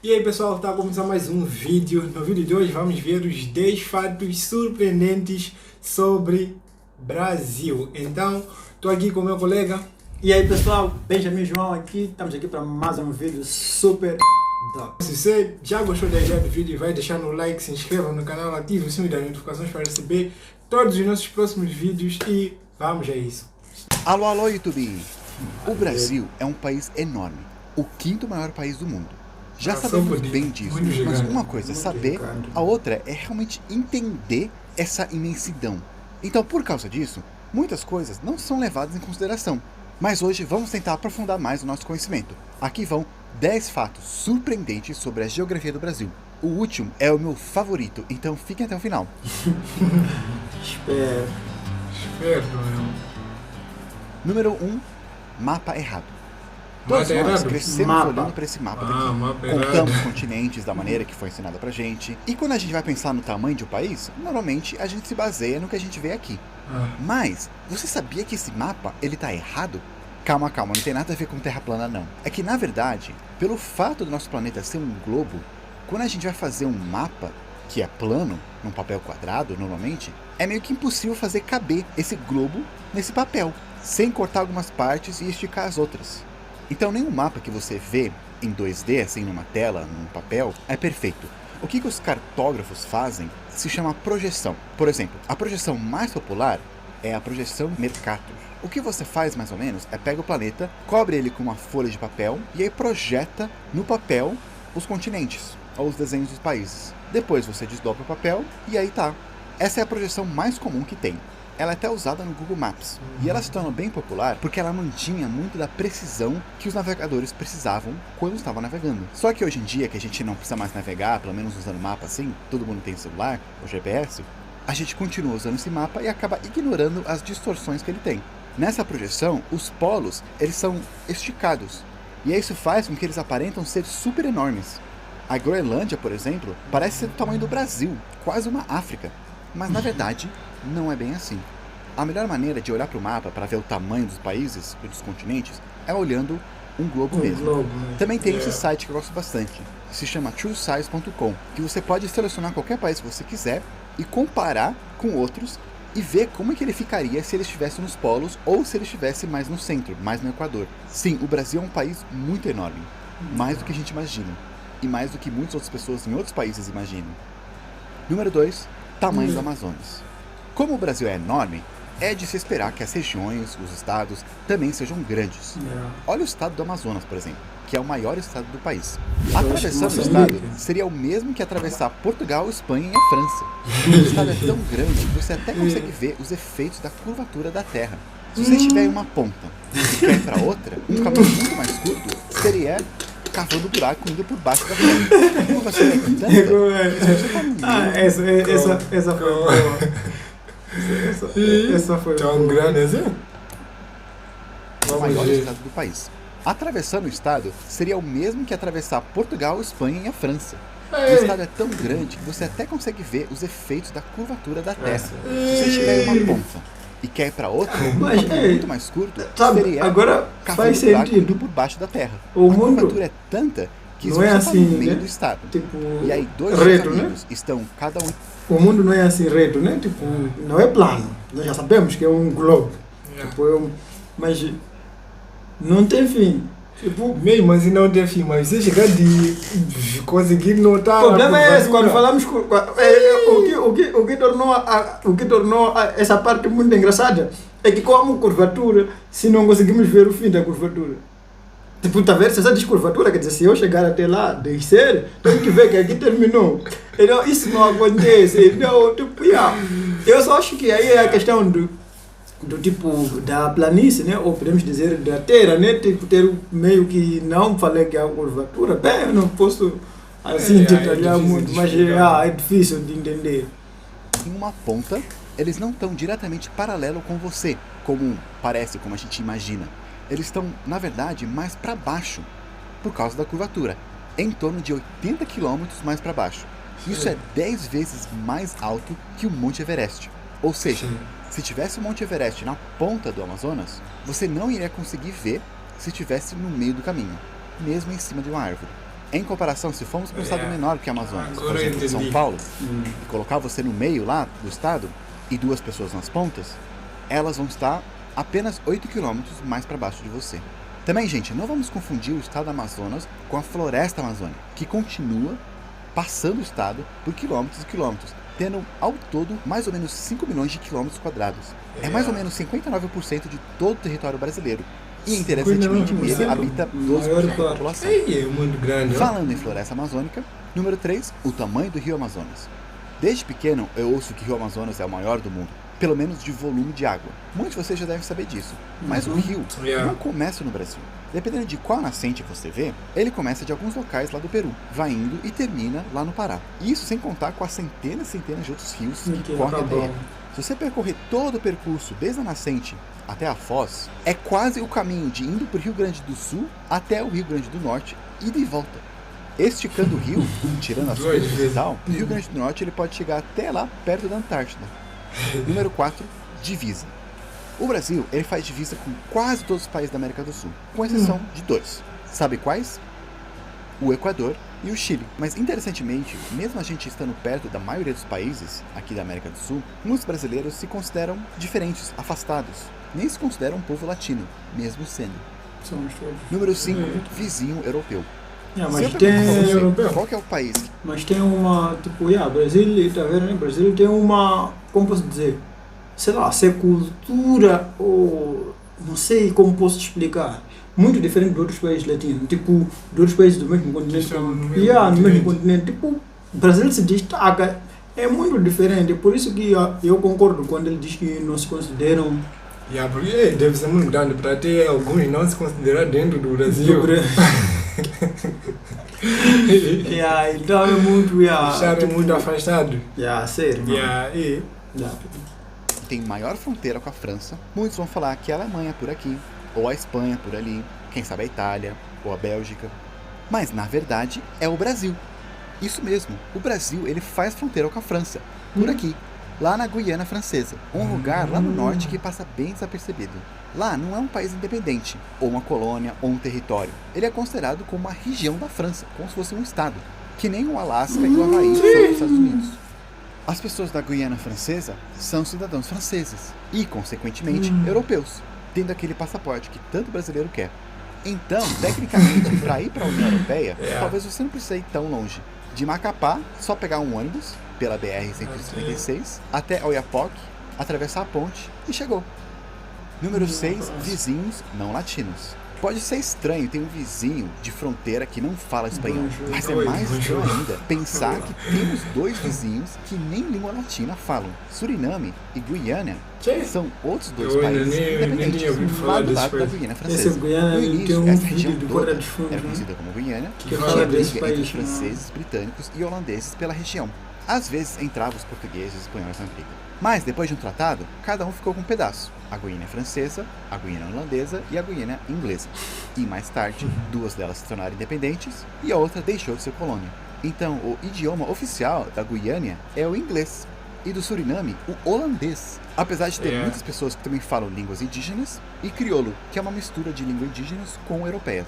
E aí pessoal, está a começar mais um vídeo. No vídeo de hoje vamos ver os 10 fatos surpreendentes sobre Brasil. Então, estou aqui com o meu colega. E aí pessoal, Benjamin João aqui, estamos aqui para mais um vídeo super top. Se você já gostou da ideia do vídeo, vai deixar no like, se inscreva no canal, ative o sininho das notificações para receber todos os nossos próximos vídeos e vamos a isso. Alô, alô, YouTube! O Brasil é um país enorme, o quinto maior país do mundo. Já sabemos bem disso, mas uma coisa é saber, a outra é realmente entender essa imensidão. Então, por causa disso, muitas coisas não são levadas em consideração. Mas hoje vamos tentar aprofundar mais o nosso conhecimento. Aqui vão 10 fatos surpreendentes sobre a geografia do Brasil. O último é o meu favorito, então fiquem até o final. Espero, meu. Número 1. Mapa errado. Todos nós crescemos olhando para esse mapa daqui. Contamos continentes da maneira que foi ensinada pra gente. E quando a gente vai pensar no tamanho de um país, normalmente a gente se baseia no que a gente vê aqui. Mas, você sabia que esse mapa, ele tá errado? Calma, não tem nada a ver com terra plana não. É que na verdade, pelo fato do nosso planeta ser um globo, quando a gente vai fazer um mapa, que é plano, num papel quadrado normalmente, é meio que impossível fazer caber esse globo nesse papel, sem cortar algumas partes e esticar as outras. Então nenhum mapa que você vê em 2D, assim numa tela, num papel, é perfeito. O que os cartógrafos fazem se chama projeção. Por exemplo, a projeção mais popular é a projeção Mercator. O que você faz mais ou menos é pega o planeta, cobre ele com uma folha de papel e aí projeta no papel os continentes, ou os desenhos dos países. Depois você desdobra o papel e aí tá. Essa é a projeção mais comum que tem. Ela é até usada no Google Maps. E ela se tornou bem popular porque ela mantinha muito da precisão que os navegadores precisavam quando estavam navegando. Só que hoje em dia, que a gente não precisa mais navegar, pelo menos usando mapa assim, todo mundo tem celular, ou GPS, a gente continua usando esse mapa e acaba ignorando as distorções que ele tem. Nessa projeção, os polos, eles são esticados. E isso faz com que eles aparentam ser super enormes. A Groenlândia, por exemplo, parece ser do tamanho do Brasil, quase uma África. Mas na verdade, não é bem assim. A melhor maneira de olhar para o mapa para ver o tamanho dos países e dos continentes é olhando um globo mesmo. Também tem esse site que eu gosto bastante, que se chama truesize.com, que você pode selecionar qualquer país que você quiser e comparar com outros e ver como é que ele ficaria se ele estivesse nos polos ou se ele estivesse mais no centro, mais no Equador. Sim, o Brasil é um país muito enorme, mais do que a gente imagina, e mais do que muitas outras pessoas em outros países imaginam. Número 2. Tamanho do Amazonas. Como o Brasil é enorme, é de se esperar que as regiões, os estados, também sejam grandes. Olha o estado do Amazonas, por exemplo, que é o maior estado do país. Atravessar o estado seria o mesmo que atravessar Portugal, Espanha e a França. O estado é tão grande que você até consegue ver os efeitos da curvatura da Terra. Se você estiver em uma ponta e quer ir para outra, um caminho muito mais curto seria cavando buraco indo por baixo da terra. A curvatura é tanta que se você tá no meio... Essa foi boa. Essa foi tão grande assim? O maior estado do país. Atravessando o estado seria o mesmo que atravessar Portugal, Espanha e a França. O estado é tão grande que você até consegue ver os efeitos da curvatura da Terra. Se você estiver em uma ponta e quer ir para outra, um caminho muito mais curto seria agora faz sentido por baixo da Terra. O a mundo curvatura é tanta que não é assim, no meio do estado. Tipo, e aí dois reto, caminhos né? estão cada um. O mundo não é assim reto, né? Tipo, não é plano. Nós já sabemos que é um globo. Tipo, mas não tem fim. Tipo, mesmo assim não tem fim, mas você chegar de conseguir notar. O problema é esse, quando falamos o que tornou essa parte muito engraçada é que como curvatura, se não conseguimos ver o fim da curvatura. Tipo, tá vendo? Se essa descurvatura, quer dizer, se eu chegar até lá, descer, tenho que ver que aqui terminou. Então, isso não acontece. Não, tipo, eu só acho que aí é a questão do tipo da planície, né? Ou podemos dizer da terra, né? Tipo, ter meio que não falei que é a curvatura. Bem, eu não posso assim detalhar muito, mas é difícil de entender. Em uma ponta, eles não estão diretamente paralelo com você, como parece, como a gente imagina. Eles estão, na verdade, mais para baixo, por causa da curvatura, em torno de 80 km mais para baixo. Isso é 10 vezes mais alto que o Monte Everest. Ou seja, se tivesse o Monte Everest na ponta do Amazonas, você não iria conseguir ver se estivesse no meio do caminho, mesmo em cima de uma árvore. Em comparação, se formos para um estado menor que o Amazonas, por Agora eu exemplo, São entendi. Paulo, e colocar você no meio lá do estado e 2 pessoas nas pontas, elas vão estar apenas 8 km mais para baixo de você. Também, gente, não vamos confundir o estado do Amazonas com a floresta amazônica, que continua passando o estado por quilômetros e quilômetros, tendo ao todo mais ou menos 5 milhões de quilômetros quadrados. É mais ou menos 59% de todo o território brasileiro. E interessantemente, ele habita 12% da população. É muito grande. Falando em floresta amazônica, número 3, o tamanho do rio Amazonas. Desde pequeno eu ouço que o rio Amazonas é o maior do mundo, pelo menos de volume de água. Muitos de vocês já devem saber disso, mas o rio não começa no Brasil. Dependendo de qual nascente você vê, ele começa de alguns locais lá do Peru, vai indo e termina lá no Pará. Isso sem contar com as centenas e centenas de outros rios que correm até ele. Se você percorrer todo o percurso desde a nascente até a foz, é quase o caminho de indo para o Rio Grande do Sul até o Rio Grande do Norte e de volta. Esticando o rio, tirando as coisas e tal, o Rio Grande do Norte ele pode chegar até lá perto da Antártida. Número 4, divisa. O Brasil ele faz divisa com quase todos os países da América do Sul, com exceção de 2. Sabe quais? O Equador e o Chile. Mas interessantemente, mesmo a gente estando perto da maioria dos países aqui da América do Sul, muitos brasileiros se consideram diferentes, afastados. Nem se consideram um povo latino, mesmo sendo. Somos todos. Número 5, vizinho europeu. Mas Se eu tem perguntar pra você, qual que é o país? Mas tem uma, tipo, Brasil, tá vendo, né? Brasil tem uma, como posso dizer, sei lá, se é cultura ou, não sei como posso explicar, muito diferente de outros países latinos, tipo, de outros países do mesmo continente. No mesmo continente, tipo, o Brasil se destaca, é muito diferente, por isso que eu concordo quando ele diz que não se consideram... Porque deve ser muito grande para ter alguns não se considerar dentro do Brasil. Então é muito... Deixar muito afastado. Sério. Tem maior fronteira com a França. Muitos vão falar que é a Alemanha por aqui, ou a Espanha por ali, quem sabe a Itália, ou a Bélgica. Mas na verdade é o Brasil. Isso mesmo, o Brasil ele faz fronteira com a França, por aqui, lá na Guiana Francesa, um lugar lá no norte que passa bem desapercebido. Lá não é um país independente, ou uma colônia, ou um território. Ele é considerado como uma região da França, como se fosse um estado, que nem o Alasca e o Havaí são dos Estados Unidos. As pessoas da Guiana Francesa são cidadãos franceses e, consequentemente, europeus, tendo aquele passaporte que tanto brasileiro quer. Então, tecnicamente, para ir para a União Europeia, talvez você não precise ir tão longe. De Macapá, só pegar um ônibus pela BR-156 até Oiapoque, atravessar a ponte e chegou. Número 6, vizinhos não latinos. Pode ser estranho ter um vizinho de fronteira que não fala espanhol, mas é mais estranho ainda pensar que temos 2 vizinhos que nem língua latina falam. Suriname e Guiana são outros 2 países independentes, lá do lado da Guiana Francesa. No início, essa região toda era conhecida como Guiana, que fala briga entre os franceses, britânicos e holandeses pela região. Às vezes entravam os portugueses e espanhóis na briga. Mas depois de um tratado, cada um ficou com um pedaço. A Guiana Francesa, a Guiana Holandesa e a Guiana Inglesa. E mais tarde, 2 delas se tornaram independentes e a outra deixou de ser colônia. Então, o idioma oficial da Guiana é o inglês. E do Suriname, o holandês. Apesar de ter muitas pessoas que também falam línguas indígenas e crioulo, que é uma mistura de língua indígenas com europeias.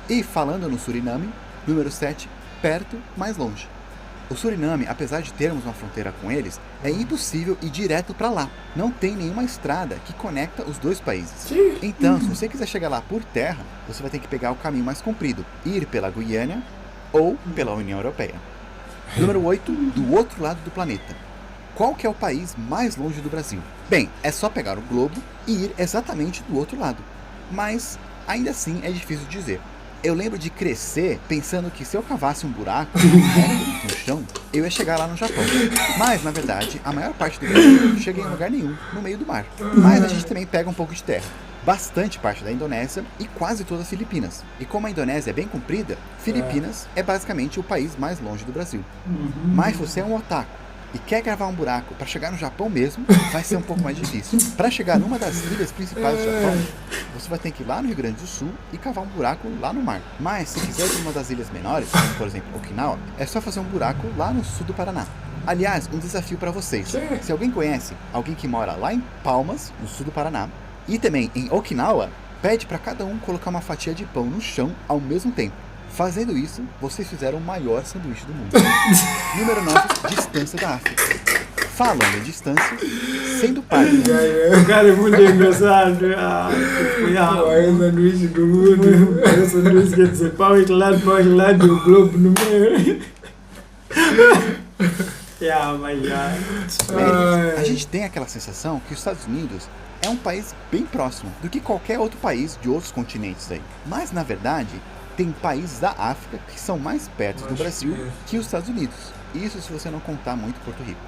E falando no Suriname, número 7, perto, mais longe. O Suriname, apesar de termos uma fronteira com eles, é impossível ir direto para lá. Não tem nenhuma estrada que conecta os 2 países. Então, se você quiser chegar lá por terra, você vai ter que pegar o caminho mais comprido, ir pela Guiana ou pela União Europeia. Número 8, do outro lado do planeta. Qual que é o país mais longe do Brasil? Bem, é só pegar o globo e ir exatamente do outro lado. Mas, ainda assim, é difícil de dizer. Eu lembro de crescer pensando que se eu cavasse um buraco no chão, eu ia chegar lá no Japão. Mas, na verdade, a maior parte do Brasil não chega em lugar nenhum, no meio do mar. Mas a gente também pega um pouco de terra. Bastante parte da Indonésia e quase todas as Filipinas. E como a Indonésia é bem comprida, Filipinas é basicamente o país mais longe do Brasil. Mas se você é um otaku e quer gravar um buraco para chegar no Japão mesmo, vai ser um pouco mais difícil. Para chegar numa das ilhas principais do Japão, você vai ter que ir lá no Rio Grande do Sul e cavar um buraco lá no mar. Mas se quiser ir para uma das ilhas menores, como por exemplo Okinawa, é só fazer um buraco lá no sul do Paraná. Aliás, um desafio para vocês. Se alguém conhece alguém que mora lá em Palmas, no sul do Paraná, e também em Okinawa, pede para cada um colocar uma fatia de pão no chão ao mesmo tempo. Fazendo isso, vocês fizeram o maior sanduíche do mundo. Número 9, distância da África. Falando em distância, sendo país. O cara é muito engraçado. É o sanduíche do mundo. É o sanduíche quer dizer pau e lado do globo no meio. A gente tem aquela sensação que os Estados Unidos é um país bem próximo do que qualquer outro país de outros continentes aí. Mas, na verdade, tem países da África que são mais perto do Brasil que os Estados Unidos. Isso se você não contar muito Porto Rico.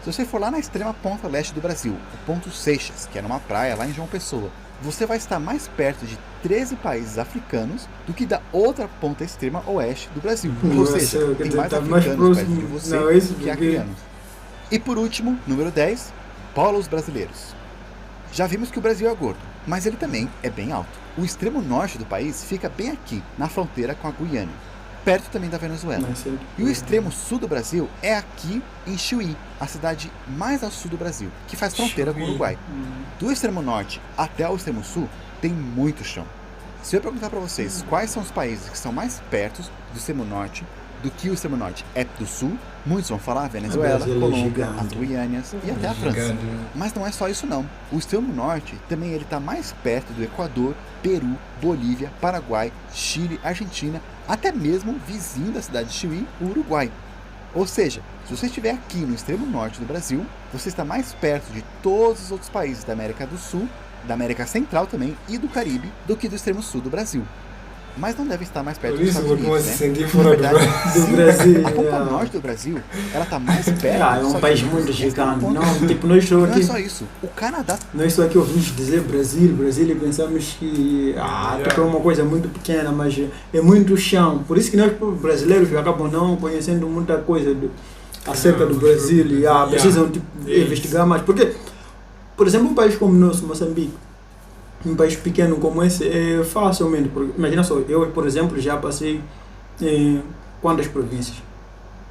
Se você for lá na extrema ponta leste do Brasil, o ponto Seixas, que é numa praia lá em João Pessoa, você vai estar mais perto de 13 países africanos do que da outra ponta extrema oeste do Brasil. Ou seja, tem mais africanos perto de você do que acreanos. E por último, número 10, polos brasileiros. Já vimos que o Brasil é gordo, mas ele também é bem alto. O extremo norte do país fica bem aqui, na fronteira com a Guiana, perto também da Venezuela. E o extremo sul do Brasil é aqui em Chuí, a cidade mais ao sul do Brasil, que faz fronteira com o Uruguai. Do extremo norte até o extremo sul tem muito chão. Se eu perguntar para vocês quais são os países que estão mais perto do extremo norte do que o extremo norte é do sul, muitos vão falar Venezuela, Colômbia, as Guianas e até a França. Mas não é só isso não. O extremo norte também ele está mais perto do Equador, Peru, Bolívia, Paraguai, Chile, Argentina, até mesmo vizinho da cidade de Chuí, o Uruguai. Ou seja, se você estiver aqui no extremo norte do Brasil, você está mais perto de todos os outros países da América do Sul, da América Central também e do Caribe do que do extremo sul do Brasil. Mas não deve estar mais perto dos Estados Unidos, né? Fora do Brasil. A ponta norte do Brasil, ela está mais perto. É um país muito gigante. Não, tipo, nós não aqui, é só isso. O Canadá. nós só aqui ouvimos dizer Brasil e pensamos que tipo, é uma coisa muito pequena, mas é muito chão. Por isso que nós brasileiros acabam não conhecendo muita coisa acerca do Brasil e precisam tipo, investigar mais. Porque, por exemplo, um país como o nosso, Moçambique, um país pequeno como esse é facilmente, imagina só, eu por exemplo já passei em quantas províncias?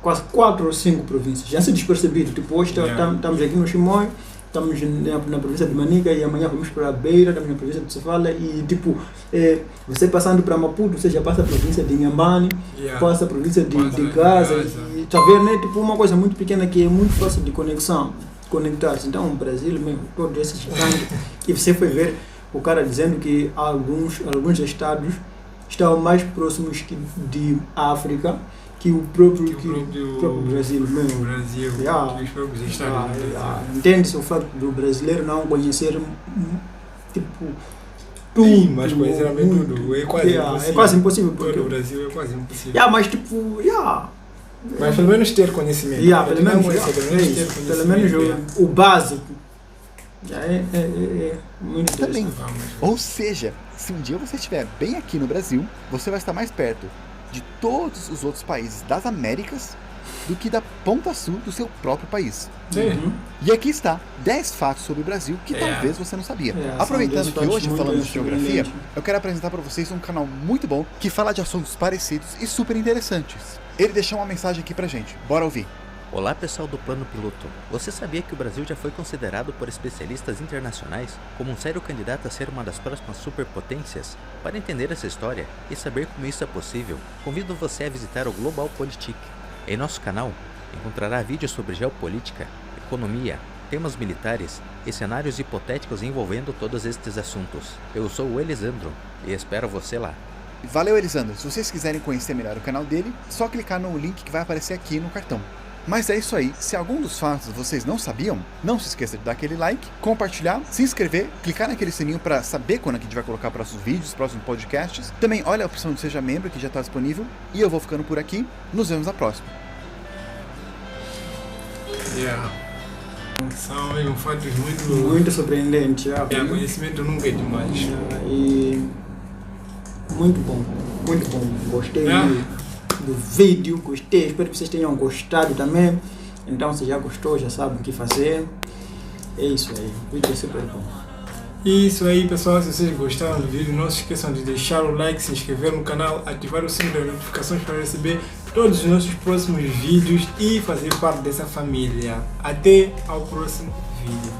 Quase 4 ou 5 províncias, já se despercebido, tipo hoje estamos aqui no Chimoio, estamos na província de Manica e amanhã vamos para a Beira, estamos na província de Sofala e tipo, você passando para Maputo, você já passa a província de Inhambane, passa a província de Gaza e tá vendo, né? Tipo uma coisa muito pequena que é muito fácil de conectar-se. Então o Brasil mesmo, todos esses gigantes, e você foi ver o cara dizendo que alguns estados estão mais próximos de África que o próprio Brasil mesmo. Os próprios estados. Entende-se o facto do brasileiro não conhecer tipo tudo. Mas conhecer tudo é quase impossível. É quase impossível. Porque o Brasil é quase impossível. Mas tipo, mas pelo menos ter conhecimento. Pelo menos o básico. Muito interessante. Ou seja, se um dia você estiver bem aqui no Brasil, você vai estar mais perto de todos os outros países das Américas do que da ponta sul do seu próprio país. E aqui está 10 fatos sobre o Brasil que talvez você não sabia. Aproveitando que hoje falamos de geografia, eu quero apresentar para vocês um canal muito bom que fala de assuntos parecidos e super interessantes. Ele deixou uma mensagem aqui pra gente. Bora ouvir. Olá pessoal do Plano Piloto. Você sabia que o Brasil já foi considerado por especialistas internacionais como um sério candidato a ser uma das próximas superpotências? Para entender essa história e saber como isso é possível, convido você a visitar o Global Politik. Em nosso canal, encontrará vídeos sobre geopolítica, economia, temas militares e cenários hipotéticos envolvendo todos estes assuntos. Eu sou o Elisandro e espero você lá. Valeu, Elisandro. Se vocês quiserem conhecer melhor o canal dele, só clicar no link que vai aparecer aqui no cartão. Mas é isso aí, se algum dos fatos vocês não sabiam, não se esqueça de dar aquele like, compartilhar, se inscrever, clicar naquele sininho para saber quando a gente vai colocar próximos vídeos, próximos podcasts. Também olha a opção de Seja Membro que já está disponível. E eu vou ficando por aqui, nos vemos na próxima. São fatos muito surpreendentes. Conhecimento nunca é demais. E muito bom, gostei do vídeo, gostei, espero que vocês tenham gostado também. Então se já gostou, já sabe o que fazer. É isso aí, o vídeo é super bom. Isso aí pessoal, se vocês gostaram do vídeo, não se esqueçam de deixar o like, se inscrever no canal, ativar o sininho das notificações para receber todos os nossos próximos vídeos e fazer parte dessa família. Até ao próximo vídeo.